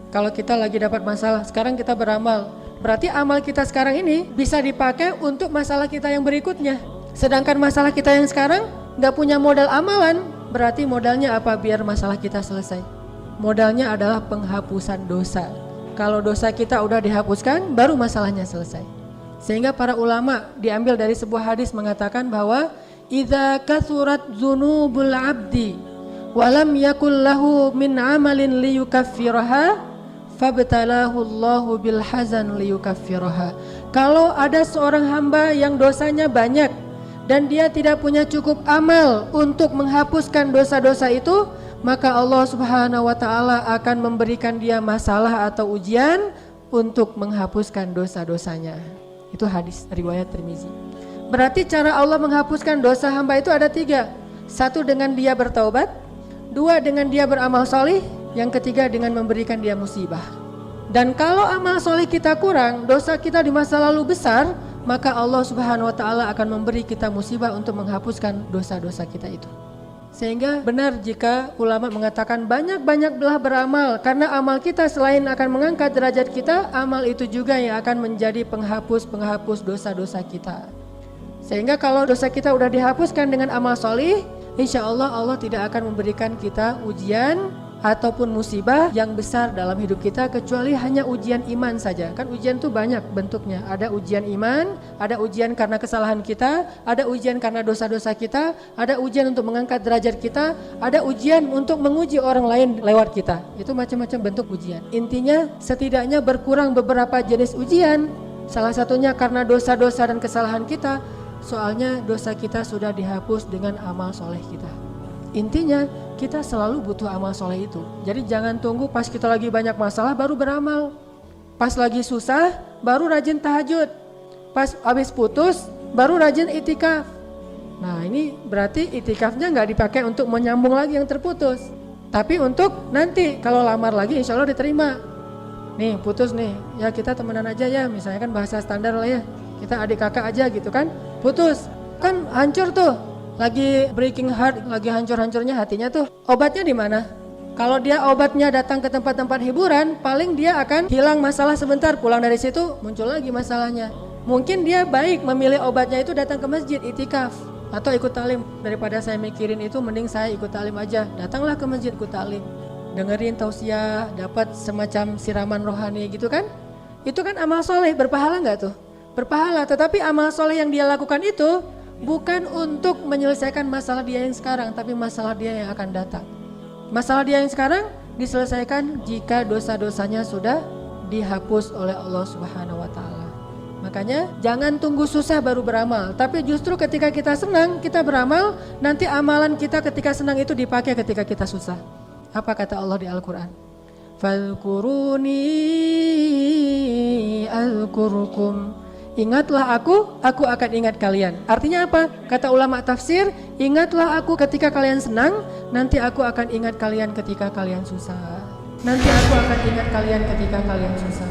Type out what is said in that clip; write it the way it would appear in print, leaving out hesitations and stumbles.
Kalau kita lagi dapat masalah, sekarang kita beramal. Berarti amal kita sekarang ini bisa dipakai untuk masalah kita yang berikutnya. Sedangkan masalah kita yang sekarang nggak punya modal amalan, berarti modalnya apa biar masalah kita selesai? Modalnya adalah penghapusan dosa. Kalau dosa kita udah dihapuskan, baru masalahnya selesai. Sehingga para ulama diambil dari sebuah hadis mengatakan bahwa idza kathurat dzunubul abdi wa lam yakul lahu min amalin liyukaffiraha fabtalahu Allahu bil hazan liyukaffiraha. Kalau ada seorang hamba yang dosanya banyak dan dia tidak punya cukup amal untuk menghapuskan dosa-dosa itu, maka Allah Subhanahu wa taala akan memberikan dia masalah atau ujian untuk menghapuskan dosa-dosanya. Itu hadis riwayat Tirmizi. Berarti cara Allah menghapuskan dosa hamba itu ada 3. 1 dengan dia bertaubat, 2 dengan dia beramal solih, yang ketiga dengan memberikan dia musibah. Dan kalau amal solih kita kurang, dosa kita di masa lalu besar, maka Allah Subhanahu wa taala akan memberi kita musibah untuk menghapuskan dosa-dosa kita itu. Sehingga benar jika ulama mengatakan banyak-banyaklah beramal, karena amal kita selain akan mengangkat derajat kita, amal itu juga yang akan menjadi penghapus dosa-dosa kita. Sehingga kalau dosa kita udah dihapuskan dengan amal solih, insya Allah Allah tidak akan memberikan kita ujian ataupun musibah yang besar dalam hidup kita, kecuali hanya ujian iman saja. Kan ujian tuh banyak bentuknya. Ada ujian iman, ada ujian karena kesalahan kita, ada ujian karena dosa-dosa kita, ada ujian untuk mengangkat derajat kita, ada ujian untuk menguji orang lain lewat kita. Itu macam-macam bentuk ujian. Intinya setidaknya berkurang beberapa jenis ujian. Salah satunya karena dosa-dosa dan kesalahan kita. Soalnya dosa kita sudah dihapus dengan amal soleh kita. Intinya kita selalu butuh amal soleh itu. Jadi jangan tunggu pas kita lagi banyak masalah baru beramal. Pas lagi susah baru rajin tahajud. Pas habis putus baru rajin itikaf. Nah ini berarti itikafnya nggak dipakai untuk menyambung lagi yang terputus, tapi untuk nanti kalau lamar lagi insya Allah diterima. Nih putus nih, ya kita temenan aja ya, misalnya kan bahasa standar lah ya, kita adik kakak aja gitu kan. Putus kan hancur tuh, lagi breaking heart, lagi hancur-hancurnya hatinya tuh. Obatnya di mana? Kalau dia obatnya datang ke tempat-tempat hiburan, paling dia akan hilang masalah sebentar, pulang dari situ muncul lagi masalahnya. Mungkin dia baik memilih obatnya itu datang ke masjid, itikaf atau ikut talim. Daripada saya mikirin itu, mending saya ikut talim aja. Datanglah ke masjid ikut talim, dengerin tausiah, dapat semacam siraman rohani gitu kan. Itu kan amal soleh, berpahala nggak tuh? Berpahala, tetapi amal soleh yang dia lakukan itu bukan untuk menyelesaikan masalah dia yang sekarang, tapi masalah dia yang akan datang. Masalah dia yang sekarang diselesaikan jika dosa-dosanya sudah dihapus oleh Allah Subhanahu wa taala. Makanya jangan tunggu susah baru beramal, tapi justru ketika kita senang kita beramal, nanti amalan kita ketika senang itu dipakai ketika kita susah. Apa kata Allah di Al-Qur'an? Fadhkuruni azkurkum. Ingatlah aku akan ingat kalian. Artinya apa? Kata ulama tafsir, ingatlah aku ketika kalian senang, nanti aku akan ingat kalian ketika kalian susah. Nanti aku akan ingat kalian ketika kalian susah.